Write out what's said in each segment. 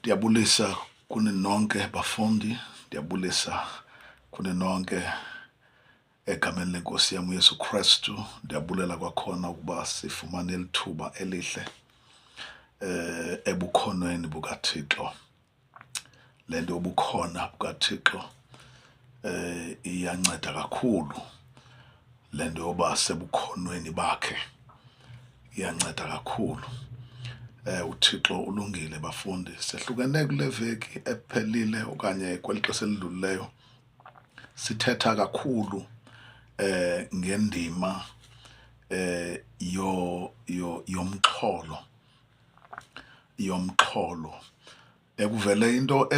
Ndiyabulisa kuni nonke bafundi, ndiyabulisa kuni nonke egameni lenkosi yam uYesu Kristu. Ndiyabulela kwakhona ukuba sifumane lithuba elihle ebukhonweni bukaThixo. Le nto yobukhona bukaThixo iyanceda kakhulu. Le nto yoba sebukhonweni bakhe iyanceda kakhulu. uThixo ulungile bafundi. Sehlukene kule veki ephelile okanye kweli xesha elidlulileyo sithetha kakhulu ngendima yomxholo. Kuvele into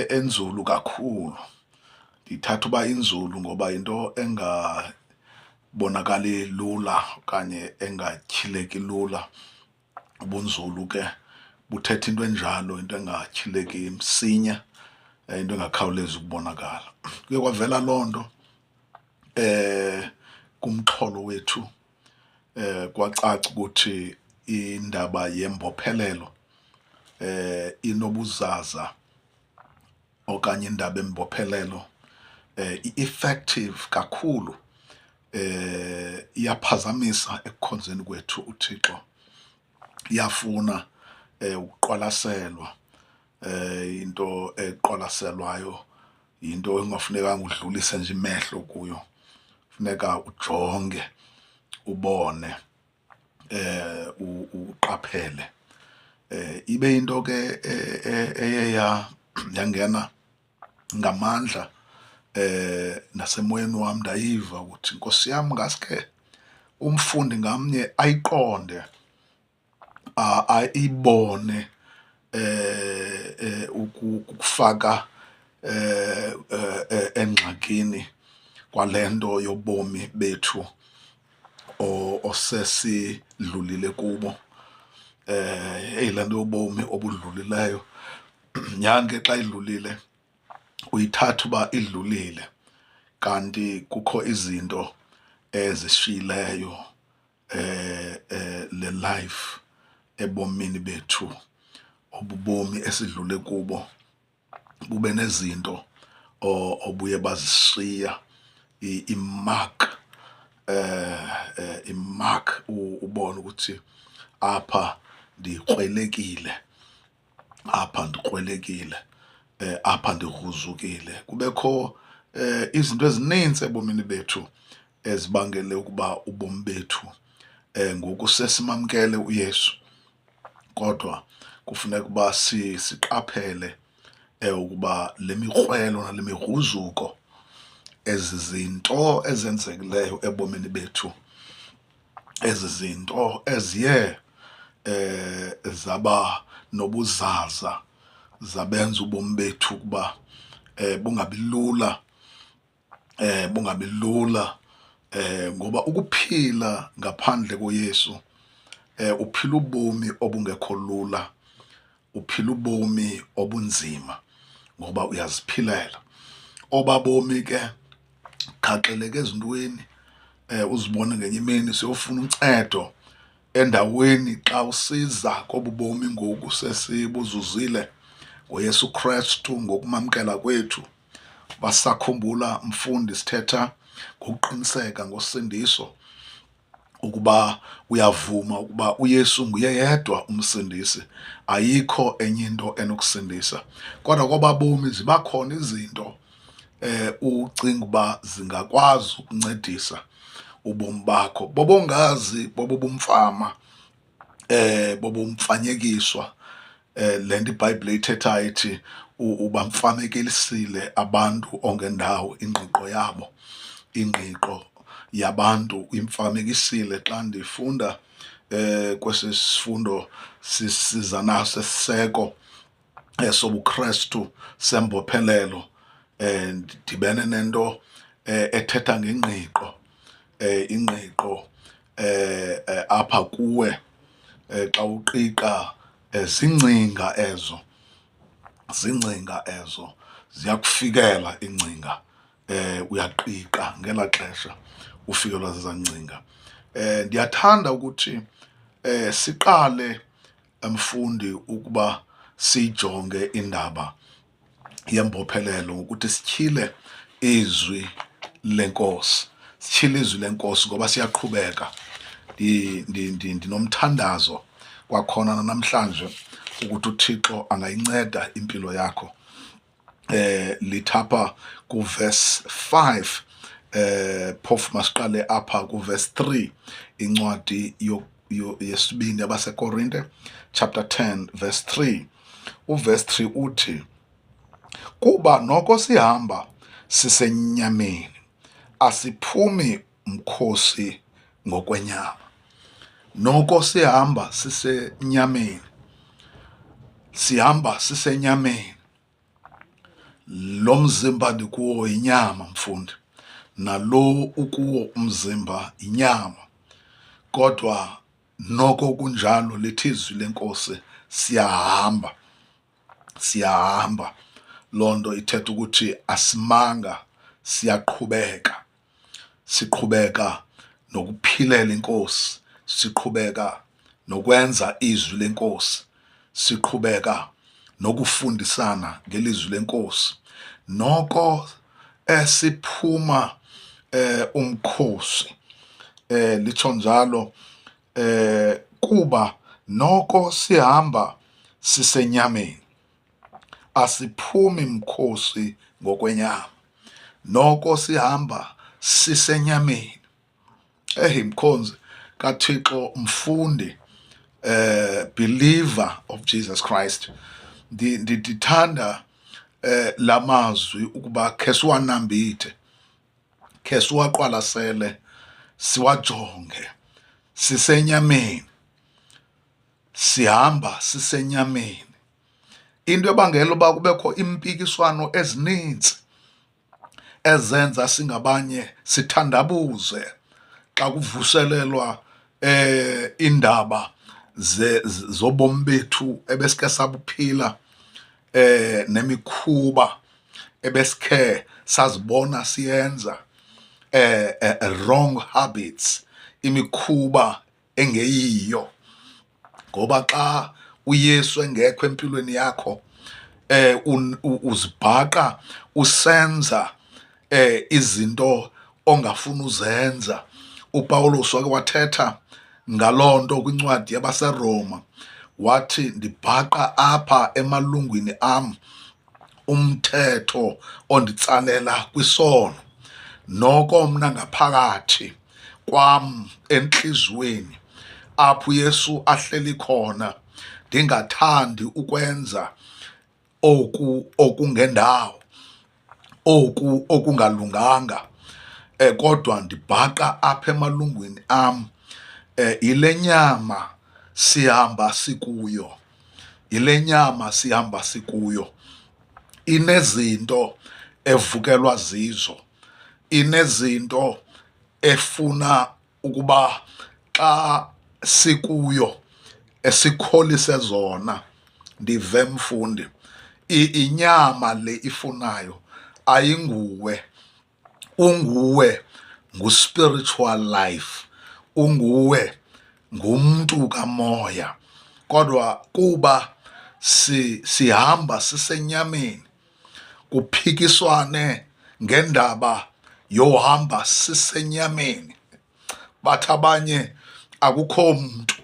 enzulu kakhulu. Ndithatha uba inzulu ngoba into engabonakali lula okanye engatyhileki lula. Ubunzulu ke buthetha into enjalo, into engatyhileki msinya, into engakhawulezi ukubonakala. Kuye kwavela loo nto kumxholo wethu, kwacaca ukuthi indaba yembophelelo inobuzaza okanye indaba embophelelo i-effective kakhulu, iyaphazamisa ekukhonzeni kwethu uThixo. Iyafuna ukuqwalaselwa. Into eqwalaselwayo yinto engafunekanga udlulise nje imehlo kuyo, funeka ujonge, ubone, uqaphele. Ibe into ke eye yangena ngamandla nasemoyeni wam, ndayiva ukuthi Nkosi yam, ngaske umfundi ngamnye ayiqonde, ayibone ukufaka engxakini kwale nto yobomi bethu osesidlulile kubo. Le nto yobomi obudlulileyo, nyhani ke xa idlulile uyithatha uba idlulile, kanti kukho izinto ezishiyileyo le life ebomini bethu. Ububomi esidlule kubo bube nezinto obuye bazishiya imark, imark, ubone ukuthi apha ndikrwelekile, apha ndikrwelekile, apha ndigruzukile. Kubekho izinto ezininzi ebomini bethu ezibangele ukuba ubomi bethu ngoku sesimamkele uYesu, kodwa kufuneka ukuba siqaphele ukuba le mikrwelo nale migruzuko, ezi zinto ezenzekileyo ebomini bethu, ezi zinto eziye zaba nobuzaza, zabenza ubomi bethu ukuba bungabi lula, ngoba ukuphila ngaphandle koYesu uphila ubomi obungekho lula, uphila ubomi obunzima ngoba uyaziphilela. Obabomi ke khaxeleke ezintweni, uzibone ngenye imini siyofuna uncedo endaweni xa usiza kobu bomi ngoku sesibuzuzile ngoYesu Kristu, ngokumamkela kwethu. Basakhumbula mfundi, sithetha ngokuqiniseka ngosindiso, ukuba uyavuma ukuba uYesu nguye yedwa umsindisi, ayikho enye into enokusindisa. Kodwa kwababomi ziba khona izinto ucinga uba zingakwazi ukuncedisa ubomi bakho, bobongazi, bobubumfama, bobumfanyekiswa. Le nto iBhayibhile ithethayo ithi ubamfanekilisile abantu ongendawo ingqiqo yabo, ingqiqo yabantu uyimfanekisile. Xa ndifunda kwesi sifundo siza naso esiseko sobuKrestu sembophelelo, ndidibene nento ethetha ngengqiqo, ingqiqo apha kuwe xa uqiqa, zingcinga ezo, ziyakufikela ingcinga, uyaqiqa ngela xesha ufikelwa zezaa ngcinga. Ndiyathanda ukuthi siqale mfundi ukuba sijonge indaba yembophelelo ukuthi sityhile izwi lenkosi, sityhile izwi lenkosi ngoba siyaqhubeka. Ndinomthandazo kwakhona namhlanje ukuthi uThixo angayinceda impilo yakho. Lithapha kuverse 5, phofu masiqale apha kuverse 3, incwadi yesibini yabaseKorinte chapter 10 verse 3. Uverse 3 uthi, kuba noko sihamba sisenyameni, asiphumi mkhosi ngokwenyama. Noko sihamba sisenyameni, sihamba sisenyameni. Lo mzimba ndikuwo inyama mfundi, nalo ukuwo umzimba inyama. Kodwa noko kunjalo lithi izwi lenkosi, siyahamba. Loo nto ithetha ukuthi asimanga, siyaqhubeka. Siqhubeka nokuphilela inkosi, siqhubeka nokwenza izwi lenkosi, siqhubeka nokufundisana ngelizwi lenkosi. Noko siphuma umkhosi, litsho njalo, kuba noko sihamba sisenyameni, asiphumi mkhosi ngokwenyama. Noko sihamba sisenyameni. Mkhonzi kaThixo, mfundi, believer of Jesus Christ, ndithanda la mazwi ukuba khe siwanambithe, khe siwaqwalasele, siwajonge. Sisenyameni, sihamba sisenyameni. Into ebangela uba kubekho impikiswano ezininzi ezenza singabanye sithandabuze xa kuvuselelwa indaba zobomi bethu ebesike sabuphila, nemikhuba ebesikhe sazibona siyenza, wrong habits, imikhuba engeyiyo. Ngoba xa uYesu engekho empilweni yakho, uzibhaqa usenza izinto ongafuni uzenza. uPawulos wake wathetha ngaloo nto kwincwadi yabaseRoma, wathi ndibhaqa apha emalungwini am umthetho onditsalela kwisono. Noko mna ngaphakathi kwam entliziyweni apho uYesu ahleli khona, ndingathandi ukwenza okungendawo, okungalunganga, kodwa ndibhaqa apha emalungwini am. Yile nyama sihamba sikuyo, yile nyama sihamba sikuyo inezinto evukelwa zizo, inezinto efuna ukuba xa sikuyo esikholise zona. Ndive mfundi, inyama le ifunayo ayinguwe, unguwe ngu-spiritual life, unguwe ngumntu kamoya. Kodwa kuba sihamba sisenyameni, kuphikiswane ngendaba yohamba sisenyameni. Bathi abanye akukho mntu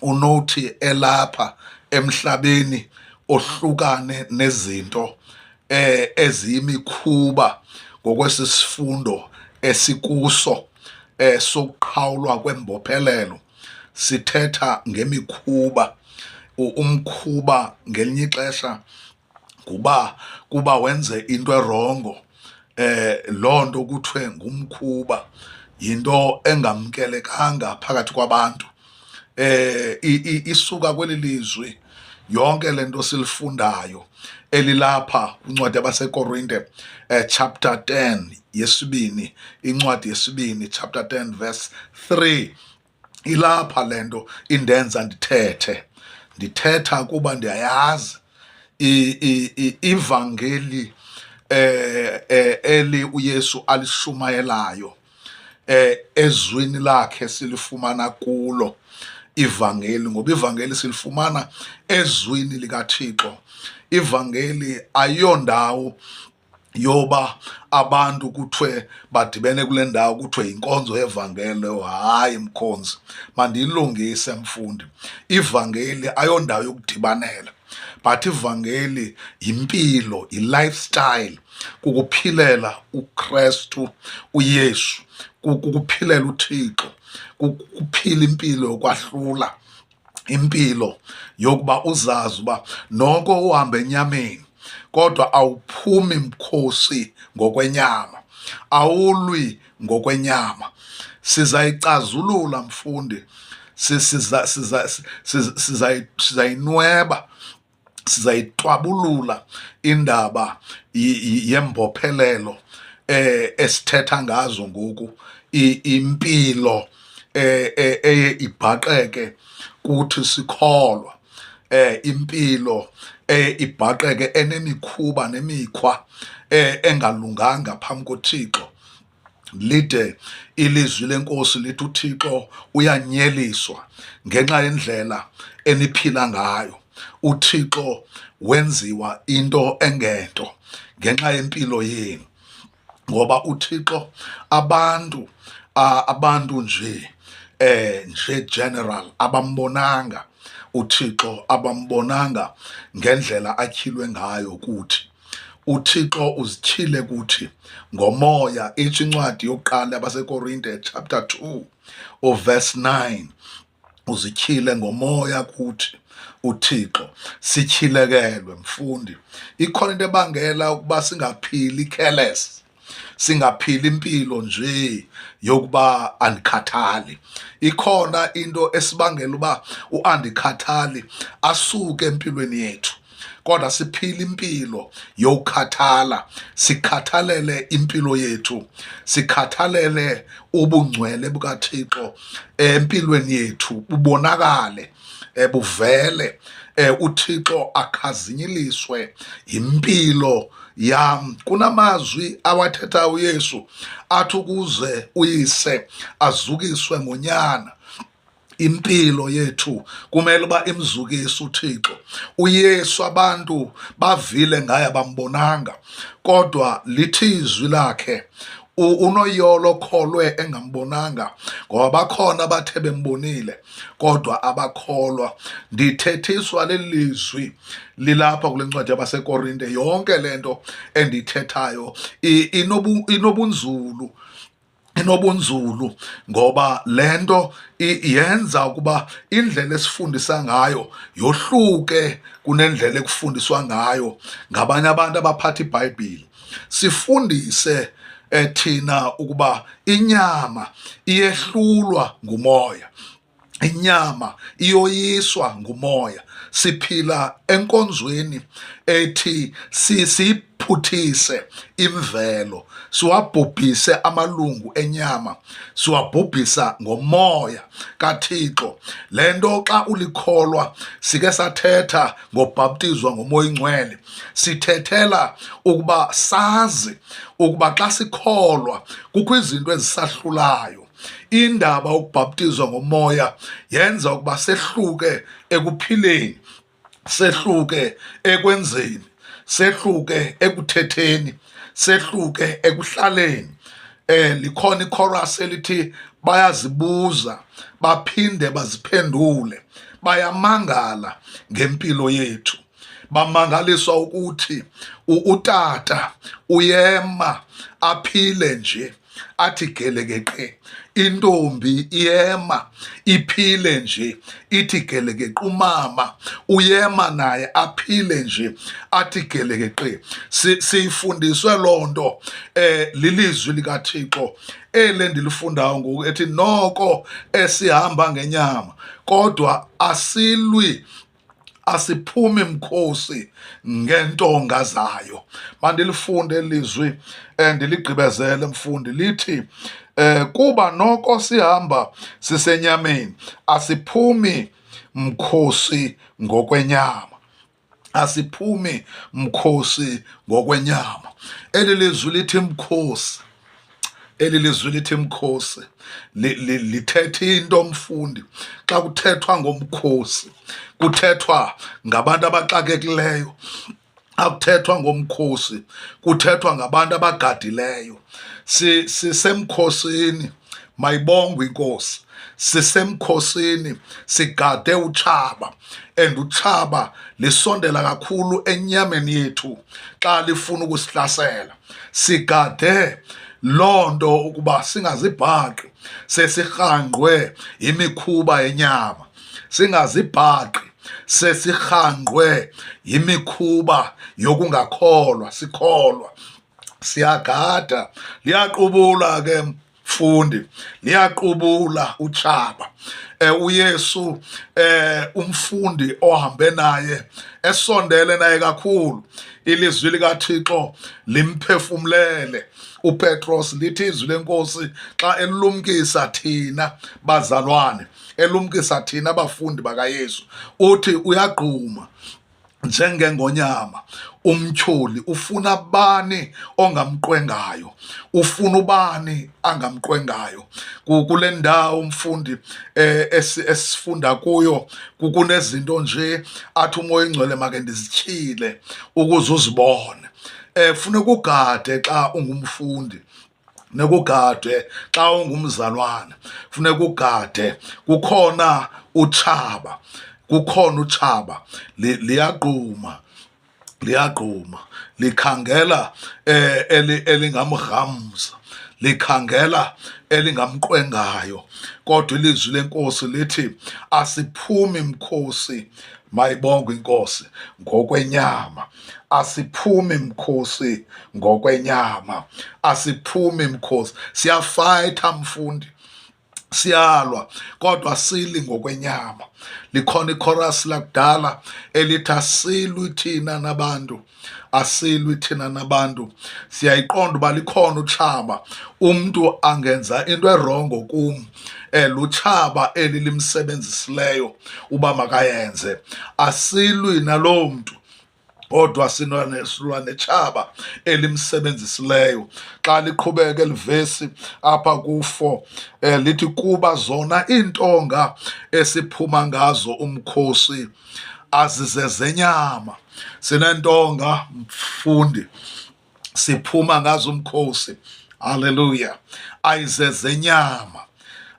unothi elapha emhlabeni ohlukane nezinto eziyimikhuba ngokwesisifundo esikuso sokuqhawulwa kwembophelelo. Sithetha ngemikhuba. Umkhuba ngelinye ixesha kuba wenze into erongo, loo nto kuthiwe ngumkhuba, yinto engamkelekanga phakathi kwabantu. Isuka kweli lizwi yonke le nto silifundayo elilapha kwincwadi yabaseKorinte chapter 10 yesibini, incwadi yesibini chapter 10 verse 3. Ilapha le nto indenza ndithetha kuba ndiyayazi ivangeli eli uYesu alishumayelayo, ezwini lakhe silifumana kulo, ivangeli, ngoba ivangeli silifumana ezwini likaThixo. Ivangeli ayondawo yoba abantu kuthiwe badibene kule ndawo kuthiwe yinkonzo yevangeli. Hayi mkhonzi, mandiyilungise mfundi, ivangeli ayondawo yokudibanela, but ivangeli yimpilo, yi-lifestyle, kukuphilela uKristu uYesu, kukuphilela uThixo, kukuphila impilo yokwahlula, impilo yokuba uzazi uba noko uhamba enyameni kodwa awuphumi mkhosi ngokwenyama, awulwi ngokwenyama. Sizayicazulula mfundi, sizayinweba, sizayitwabulula indaba yembophelelo esithetha ngazo ngoku, impilo eye ibhaqeke kuthi sikholwa, impilo ibhaqeke enemikhuba nemikhwa engalunganga phambi koThixo. Lide ilizwi lenkosi lithi uThixo uyanyeliswa ngenxa yendlela eniphila ngayo. uThixo wenziwa into engento ngenxa yempilo yenu, ngoba uThixo abantu nje general abambonanga uThixo, abambonanga ngendlela atyhilwe ngayo kuthi. uThixo uzityhile kuthi ngomoya. Itsho incwadi yokuqala yabaseKorinte chapter 2 verse 9, uzityhile ngomoya kuthi uThixo. Sityhilekelwe mfundi, ikhona into ebangela ukuba singaphili careless, singaphili impilo nje yokuba andikhathali. Ikhona into esibangela uba uandikhathali asuke empilweni yethu, kodwa siphila impilo yokukhathala, sikhathalele impilo yethu, sikhathalele ubungcwele bukaThixo empilweni yethu bubonakale, buvele, uThixo akhazinyiliswe yimpilo yam. Kunamazwi awathetha uYesu athi ukuze uyise azukiswe ngonyana, impilo yethu kumele uba imzukise uThixo. uYesu abantu bavile ngaye, abambonanga, kodwa lithi izwi lakhe unoyolo kholwe engambonanga, ngoba bakhona abathe bembonile kodwa abakholwa. Ndithethiswa leli lizwi lilapha kule ncwadi yabaseKorinte. Yonke le nto endiyithethayo inobunzulu, ngoba le nto yenza ukuba indlela esifundisa ngayo yohluke kunendlela ekufundiswa ngayo ngabanye abantu abaphatha iBhayibhile. Sifundise thina ukuba inyama iyehlulwa ngumoya, inyama iyoyiswa ngumoya. Siphila enkonzweni ethi siyiphuthise imvelo, siwabhubhise amalungu enyama, siwabhubhisa ngomoya kaThixo. Le nto xa ulikholwa, sike sathetha ngobhaptizwa ngomoya ingcwele, sithethela ukuba sazi ukuba xa sikholwa kukho izinto ezisahlulayo. Indaba yokubhaptizwa ngomoya yenza ukuba sehluke ekuphileni, sehluke ekwenzeni, sehluke ekuthetheni, sehluke ekuhlaleni. Likhona ichorus elithi bayazibuza baphinde baziphendule, bayamangala ngempilo yethu. Bamangaliswa ukuthi utata uyema aphile nje athi gelekeqe, intombi iyema iphile nje ithi gelekeqe, umama uyema naye aphile nje athi gelekeqe. Siyifundiswe loo nto lilizwi likaThixo ele ndilifundayo ngoku, ethi noko esihamba ngenyama kodwa asilwi, asiphumi mkhosi ngentonga zayo. Mandilifunde ilizwi ndiligqibezele mfundi, lithi kuba noko sihamba sisenyameni asiphumi mkhosi ngokwenyama, asiphumi mkhosi ngokwenyama. Eli lizwi lithi mkhosi eli lizwi lithi mkhosi lithetha into mfundi. Xa kuthethwa ngomkhosi kuthethwa ngabantu abaxakekileyo, akuthethwa ngomkhosi kuthethwa ngabantu abagadileyo. Sisemkhosini, mayibongwe inkosi, sisemkhosini sigade utshaba, and utshaba lisondela kakhulu enyameni yethu xa lifuna ukusihlasela. Sigade loo nto ukuba singazibhaqi sesirhangqwe yimikhuba yenyama, singazibhaqi sesirhangqwe yimikhuba yokungakholwa, sikholwa. Siyagada, liyaqubula ke mfundi, liyaqubula utshaba. UYesu umfundi ohambe naye, esondele naye kakhulu, ilizwi likaThixo limphefumlele. uPetros lithi izwi lenkosi xa elumkisa thina bazalwane, elumkisa thina abafundi bakaYesu, uthi uyagquma njengengonyama umtyholi. Ufuna bani ongamqwengayo? Ufuna ubani angamqwengayo? Kule ndawo umfundi esifunda kuyo kunezinto nje athi uMoya Oyingcwele make ndizityhile ukuze uzibone. Funeka ugade xa ungumfundi, funeka ugade xa ungumzalwane, funeka ugade. Kukhona utshaba, kukhona utshaba liyagquma, liyagquma, likhangela elingamghamza, likhangela elingamqwengayo. Kodwa ilizwi lenkosi lithi asiphumi mkhosi, mayibongwe inkosi, ngokwenyama. Asiphumi mkhosi ngokwenyama, asiphumi mkhosi. Siyafayitha mfundi, siyalwa, kodwa sili ngokwenyama. Likhona ikhorasi lakudala elithi asilwi thina nabantu, asilwi thina nabantu. Siyayiqonda uba likhona utshaba, umntu angenza into erongo kum, lutshaba eli limsebenzisileyo uba makayenze. Asilwi naloo mntu, kodwa silwa netshaba elimsebenzisileyo. Xa liqhubeka elivesi apha ku4 lithi kuba zona iintonga esiphuma ngazo umkhosi azizezenyama. Sinentonga mfundi siphuma ngazo umkhosi, haleluya, ayizezenyama,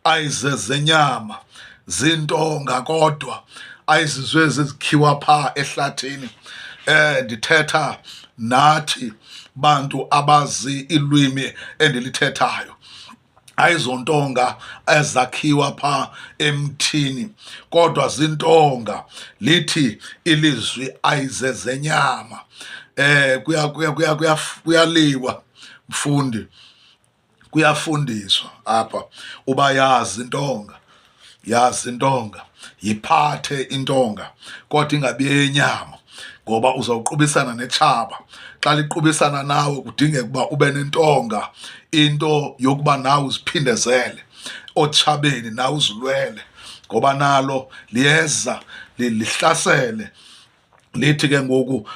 ayizezenyama, zintonga kodwa ayizizwe zizikhiwa phaa ehlathini. Ndithetha nathi bantu abazi ilwimi endilithethayo. Ayizontonga ezakhiwa phaa emthini, kodwa zintonga. Lithi ilizwi ayizezenyama. Kuyaliwa mfundi, kuyafundiswa apha uba yazi intonga, yazi intonga, yiphathe intonga, kodwa ingabi yenyama, ngoba uzawuqubisana netshaba. Xa liqubisana nawe kudingeka ukuba ube nentonga, into yokuba nawe uziphindezele otshabeni, nawe uzilwele, ngoba nalo liyeza lihlasele. Lithi ke ngoku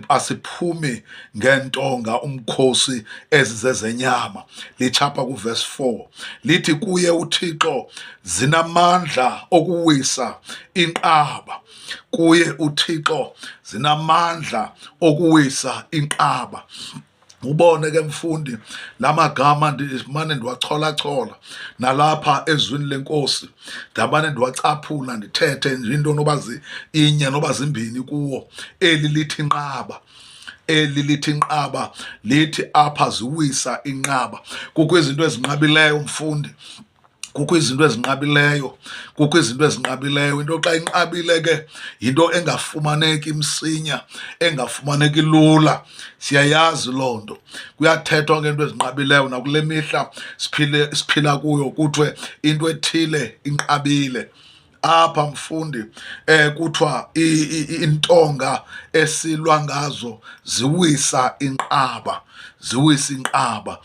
asiphumi ngentonga umkhosi ezizezenyama. Lichapha kuvesi 4 lithi kuye uThixo zinamandla okuwisa inqaba, kuye uThixo zinamandla okuwisa inqaba. Ubone ke mfundi, la magama ndimane ndiwachola nalapha ezwini lenkosi, ndamane ndiwacaphula, ndithethe nje into noba inye noba zimbini kuwo. Eli lithi inqaba, eli lithi inqaba, lithi apha ziwisa inqaba. Kukho izinto ezinqabileyo mfundi, kukho izinto ezinqabileyo, kukho izinto ezinqabileyo. Into xa inqabile ke yinto engafumaneki msinya, engafumaneki lula. Siyayazi loo nto. Kuyathethwa ngento ezinqabileyo nakule mihla siphila kuyo, kuthiwe into ethile inqabile. Apha mfundi kuthiwa intonga esilwa ngazo ziwisa inqaba, ziwisa inqaba.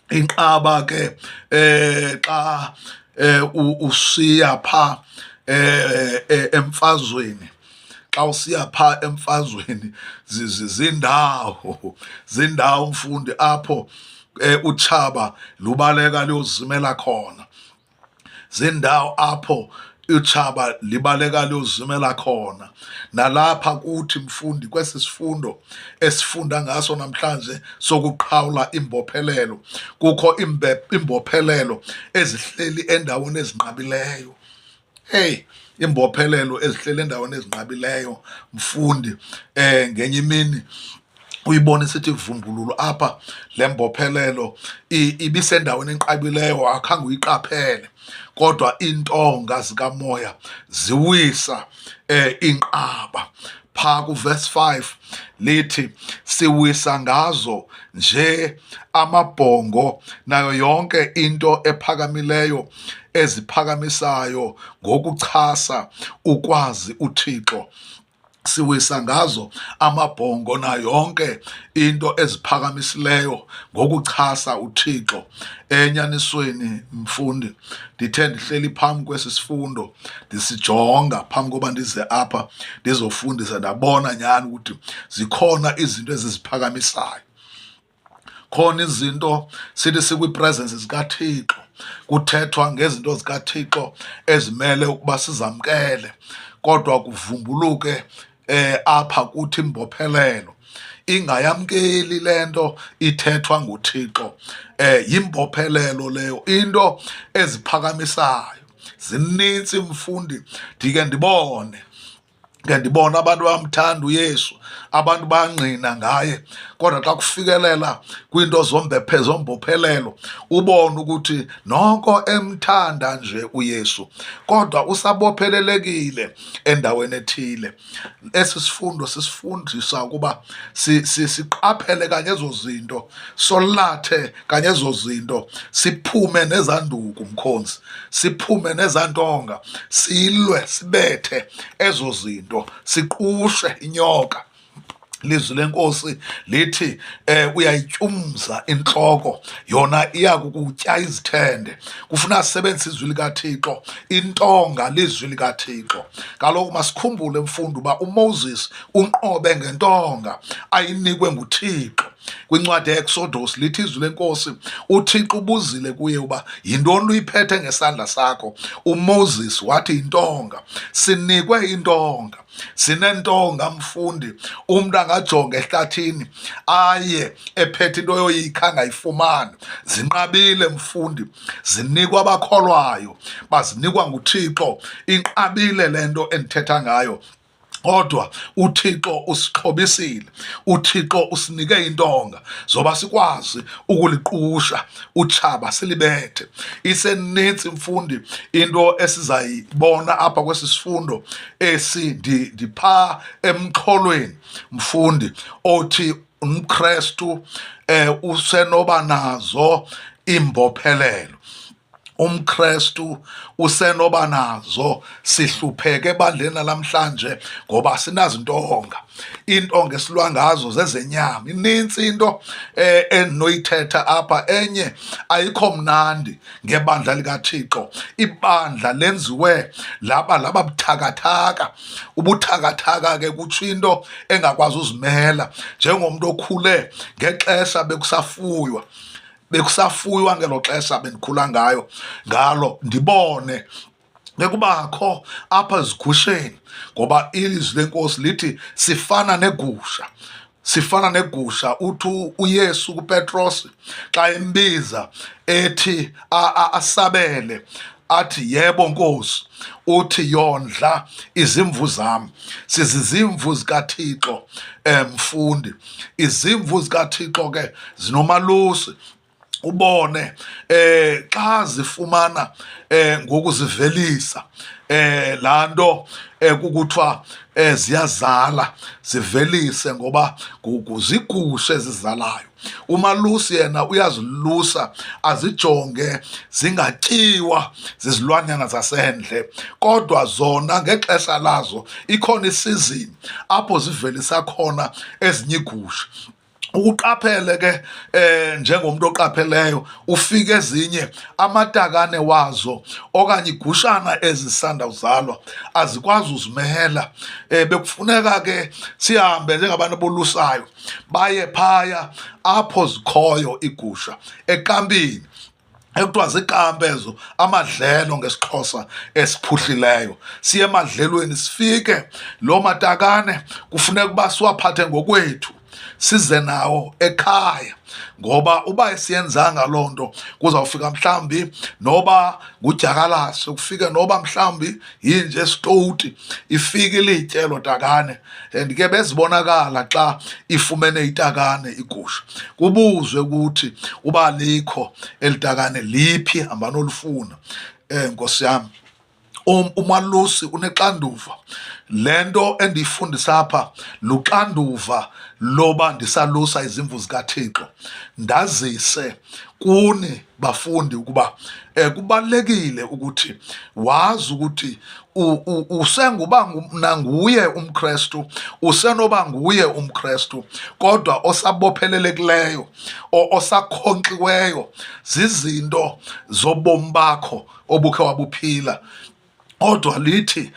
Inqaba ke xa usiya phaa emfazweni, xa usiya phaa emfazweni zindawo mfundi apho utshaba lubaleka luyozimela khona. Zindawo apho utshaba libaleka luyozimela khona. Nalapha kuthi mfundi kwesisifundo esifunda ngaso namhlanje sokuqhawula imbophelelo, kukho imbophelelo ezihleli endaweni ezinqabileyo. Imbophelelo ezihleli endaweni ezinqabileyo mfundi, ngenye imini uyibona isithi vumbululo apha le mbophelelo ibisendaweni enqabileyo, akhange uyiqaphele, kodwa iintonga zikamoya ziwisa inqaba. Pha kuverse 5 lithi siwisa ngazo nje amabhongo nayo yonke into ephakamileyo eziphakamisayo ngokuchasa ukwazi uThixo. Siwisa ngazo amabhongo nayo yonke into eziphakamisileyo ngokuchasa uThixo. Enyanisweni mfundi, ndithe ndihleli phambi kwesi sifundo ndisijonga phambi koba ndize apha ndizofundisa, ndabona nyhani ukuthi zikhona izinto eziziphakamisayo. Khona izinto sithi sikwipresence zikaThixo, kuthethwa ngezinto zikaThixo ezimele ukuba sizamkele, kodwa kuvumbuluke apha kuthi imbophelelo ingayamkeli lento ithethwa nguThixo. Yimbophelelo leyo, into eziphakamisayo zinintsi mfundi. Ndike ndibone abantu bamthanda uYesu, abantu bangqina ngaye, kodwa xa kufikelela kwiinto zombophelelo ubone ukuthi noko emthanda nje uYesu, kodwa usabophelelekile endaweni ethile. Esi sifundo sisifundisa ukuba siqaphele kanye ezo zinto, solathe kanye ezo zinto, siphume nezanduku mkhonzi, siphume nezantonga, silwe sibethe ezo zinto, siqushe inyoka. Ilizwi lenkosi lithi uyayityumza intloko, yona iya kukutya izithende. Kufuna sisebenzise izwi likaThixo, intonga lizwi likaThixo. Kaloku masikhumbule mfundi uba uMoses unqobe ngentonga ayinikwe nguThixo. Kwincwadi ye-Exodus lithi izwi lenkosi, uThixo ubuzile kuye uba yintoni uyiphethe ngesandla sakho. uMoses wathi intonga. Sinikwe intonga, sinentonga mfundi. Umntu angajonga ehlathini aye ephethe into yoyikha angayifumani. Zinqabile mfundi, zinikwa abakholwayo, bazinikwa nguThixo. Inqabile le nto endithetha ngayo, kodwa uThixo usixhobisile, uThixo usinike intonga zoba sikwazi ukuliqusha utshaba silibethe. Isenintsi mfundi into esizayibona apha kwesi sifundo esi ndipha emxholweni mfundi, othi umKrestu usenoba nazo imbophelelo. UmKrestu usenoba nazo. Sihlupheke ebandleni namhlanje ngoba sinazo intonga. Iintonga esilwa ngazo zezenyama. Inintsi into endinoyithetha apha. Enye ayikho mnandi ngebandla likaThixo. Ibandla lenziwe laba buthakathaka. Ubuthakathaka ke kutsho into engakwazi uzimela, njengomntu okhule ngexesha bekusafuywa ngelo xesha bendikhula ngalo, ndibone bekubakho apha ezigusheni, ngoba ilizwi lenkosi lithi sifana negusha. Uthi uYesu kuPetros xa embiza ethi asabele, athi yebo Nkosi. Uthi yondla izimvu zam. Sizizimvu zikaThixo mfundi. Izimvu zikaThixo ke zinomalusi. Ubone xa zifumana ngokuzivelisa laa nto kukuthiwa ziyazala, zivelise, ngoba zigushe ezizalayo. Umalusi yena uyazilusa azijonge zingatyiwa zizilwanyana zasendle, kodwa zona ngexesha lazo ikhona isizini apho zivelisa khona ezinye iigusha. ukuqaphele ke njengomuntu oqapheleyo ufike ezinye amatakane wazo okanye igushana ezisanda kuzalwa azikwazi uzimela, bekufuneka ke sihambe njengabantu bolusayo baye phaya apho zikhoyo igusha eqampini ekuthiwa zikampa ezo, amadlelo ngesixhosa esiphuhlileyo. Siye emadlelweni sifike loo matakane kufuneka uba siwaphathe ngokwethu size nawo ekhaya, ngoba uba esiyenzanga loo nto kuzawufika mhlawumbi noba ngudyakalashe, kufike noba mhlawumbi yinje esitowuti ifike ilitye elo takane. And ke bezibonakala xa ifumene itakane igusha, kubuzwe ukuthi uba likho eli takane liphi, hamba nolufuna. Nkosi yam, umalusi unexanduva. Le nto endiyifundisa apha luxanduva loba ndisalusa izimvu zikaThixo, ndazise kuni bafundi ukuba kubalulekile ukuthi wazi ukuthi usenguba nanguye umKrestu, usenoba nguye umKrestu, kodwa osabophelelekileyo, osakhonkxiweyo zizinto zobomi bakho obukhe wabuphila. Kodwa lithi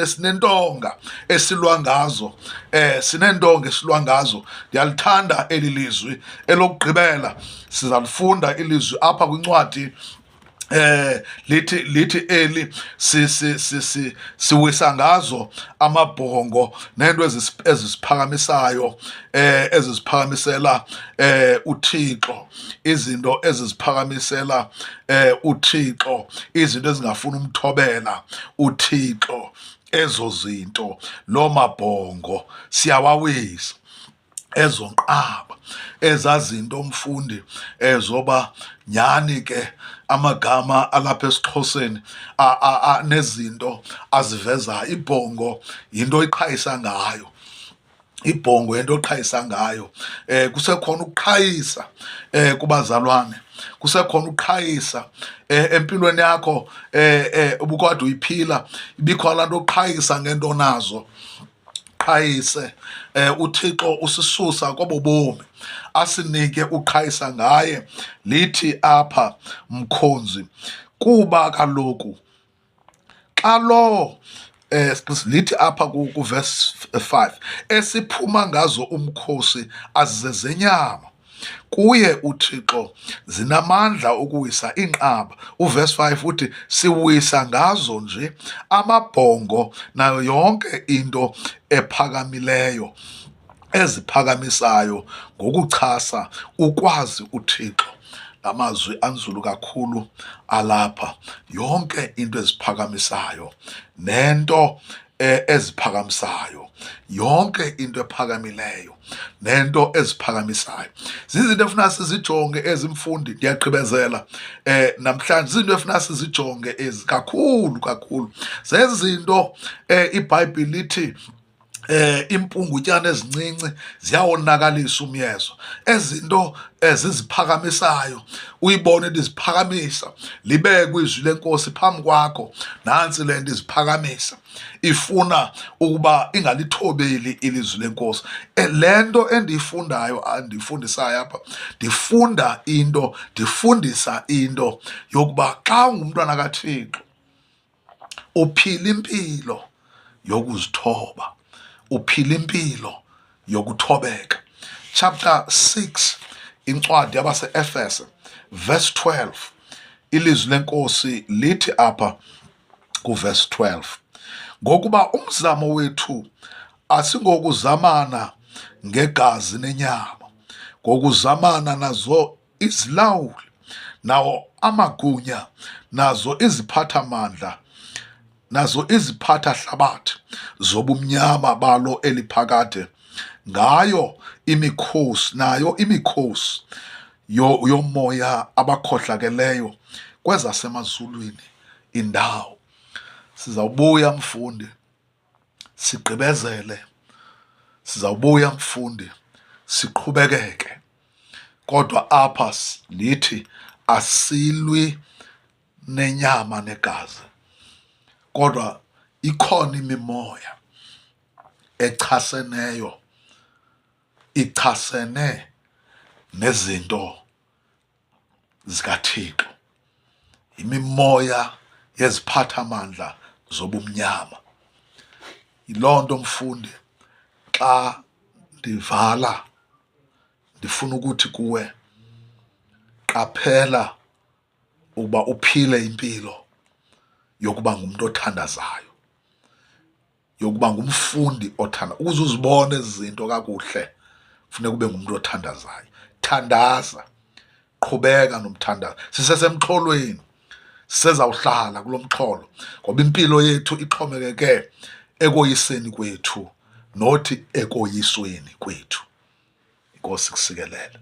sinentonga esilwa ngazo, sinentonga esilwa ngazo. Ndiyalithanda eli lizwi elokugqibela, sizalifunda ilizwi apha kwincwadi lithi eli siwisa ngazo amabhongo nento ezisiphakamisayo, ezisiphakamisela uThixo, izinto eziziphakamisela uThixo, izinto ezingafuni umthobela uThixo. Ezo zinto, loo mabhongo siyawawisa, ezo nqaba, ezazinto mfundi zoba nyani ke amagama alapha esiXhoseni nezinto azivezayo. Ibhongo yinto iqhayisa ngayo, ibhongo yinto oqhayisa ngayo. Kusekhona ukuqhayisa kubazalwane, kusekhona ukuqhayisa empilweni yakho ubukade uyiphila, ibikho laa nto oqhayisa ngento nazo. Qhayise uThixo usisusa kwabo bomi asinike uqhayisa ngaye. Lithi apha mkhonzi, kuba kaloku xa lo lithi apha kuvesi 5, esiphuma ngazo umkhosi azizezenyama, kuye uThixo zinamandla ukuwisa iinqaba. Uvesi 5 uthi siwisa ngazo nje amabhongo nayo yonke into ephakamileyo, eziphakamisayo ngokuchasa ukwazi uThixo. Amazwi anzulu kakhulu alapha. Yonke into eziphakamisayo nento eziphakamisayo, yonke into ephakamileyo nento eziphakamisayo zizinto efuna sizijonge ezimfundi. Ndiyagqibezela namhlanje, zizinto efuna sizijonge ezi kakhulu. Zezinto iBhayibhile lithi impungutyana ezincinci ziyawonakalisa umyezo. Ezinto ziziphakamisayo, uyibone liziphakamisa, libekwe izwi lenkosi phambi kwakho, nantsi le nto iziphakamisa, ifuna ukuba ingalithobeli ilizwi lenkosi. Le nto endiyifundisayo apha, ndifundisa into yokuba xa ungumntwana kaThixo uphila impilo yokuzithoba, uphila impilo yokuthobeka. Chapter 6 incwadi yabase-Efese verse 12, ilizwi lenkosi lithi apha kuverse 12, ngokuba umzamo wethu asingokuzamana ngegazi nenyama, ngokuzamana nazo izilawuli, nawo amagunya, nazo iziphathamandla, nazo iziphatha hlabathi zobumnyama balo eliphakade, nayo imikhosi yomoya abakhohlakeleyo kwezasemazulwini indawo. Sizawubuya mfundi sigqibezele, sizawubuya mfundi siqhubekeke, kodwa apha lithi asilwi nenyama negazi, kodwa ikhona imimoya echaseneyo ichasene nezinto zikaThixo, imimoya yeziphathamandla zobumnyama. Yiloo nto mfundi, xa ndivala ndifuna ukuthi kuwe, qaphela ukuba uphile impilo yokuba ngumntu othandazayo, yokuba ngumfundi othanda. Ukuze uzibone ezi zinto kakuhle, funeka ube ngumntu othandazayo. Thandaza, qhubeka nomthandazo. Sisesemxholweni, sisezawuhlala kulo mxholo, ngoba impilo yethu ixhomekeke ekoyiseni kwethu, nothi ekoyisweni kwethu. Inkosi kusikelele.